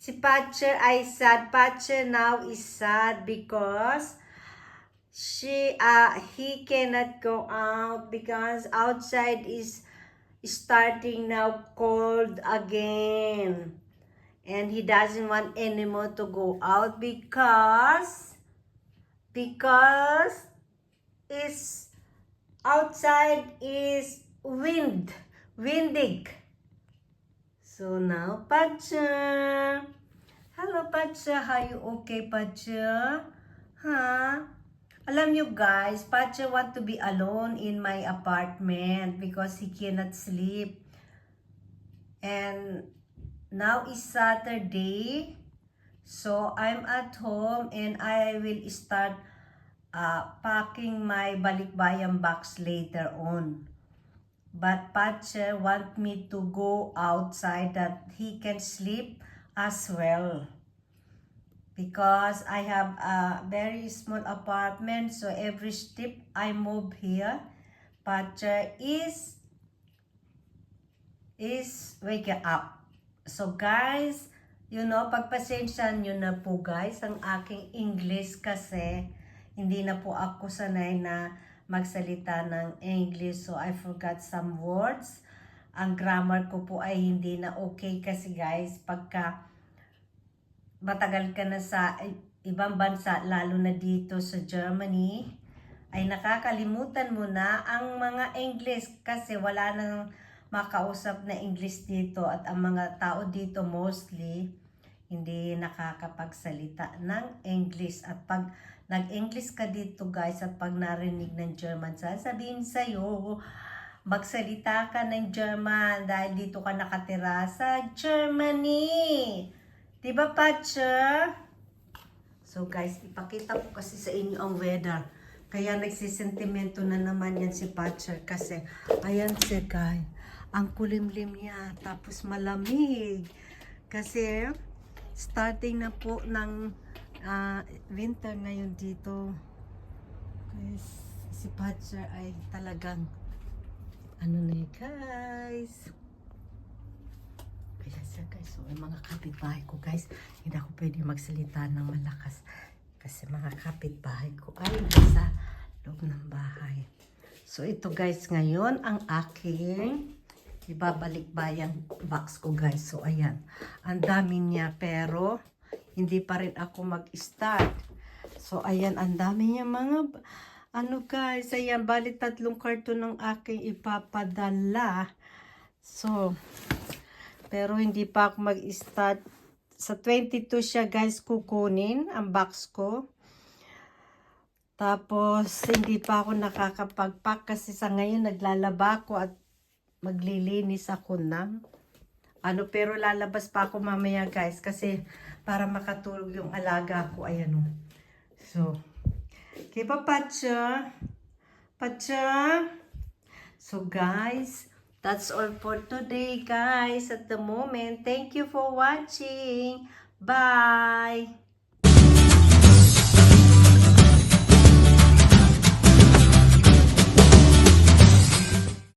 Si Patcher ay sad. Patcher now is sad because he cannot go out because outside is starting now cold again. And he doesn't want anymore to go out because is outside is windy. So now, Patcher. Hello, Patcher. Are you okay, Patcher? Huh? Alam nyo guys, Patcher want to be alone in my apartment because he cannot sleep. And now is Saturday. So I'm at home and I will start packing my balikbayan box later on. But Patcher want me to go outside that he can sleep as well. Because I have a very small apartment, so every step I move here, Patcher is waking up. So guys, you know, pagpasensyahan nyo na po guys ang aking English kasi hindi na po ako sanay na magsalita ng English, so I forgot some words. Ang grammar ko po ay hindi na okay kasi guys, pagka matagal ka na sa ibang bansa, lalo na dito sa Germany, ay nakakalimutan mo na ang mga English kasi wala nang makausap na English dito at ang mga tao dito mostly hindi nakakapagsalita ng English. At pag nag-English ka dito guys at pag narinig ng German, sasabihin sa'yo, magsalita ka ng German dahil dito ka nakatira sa Germany. Diba, Patcher? So guys, ipakita ko kasi sa inyo ang weather. Kaya nagsisentimento na naman yan si Patcher kasi ayan siya guys. Ang kulimlim niya, tapos malamig. Kasi starting na po ng winter ngayon dito. Guys, si Patcher ay talagang ano na yun guys. Kaya siya guys, so mga kapitbahay ko guys, hindi ako pwede magsalita ng malakas. Kasi mga kapitbahay ko ay nasa loob ng bahay. So ito guys, ngayon ang aking ibabalik-bayang box ko guys. So ayan, ang dami niya pero hindi pa rin ako mag-start. So ayan, ang dami niya mga ano guys, ayan, bali 3 karton ng aking ipapadala. So pero hindi pa ako mag-start. Sa 22 siya guys kukunin ang box ko. Tapos hindi pa ako nakakapag-pack kasi sa ngayon naglalaba ako at maglilinis ako ng ano, pero lalabas pa ako mamaya guys kasi para makatulog yung alaga ko. Ayan o. So, okay pa Patcher? Patcher? So guys, that's all for today guys at the moment. Thank you for watching. Bye!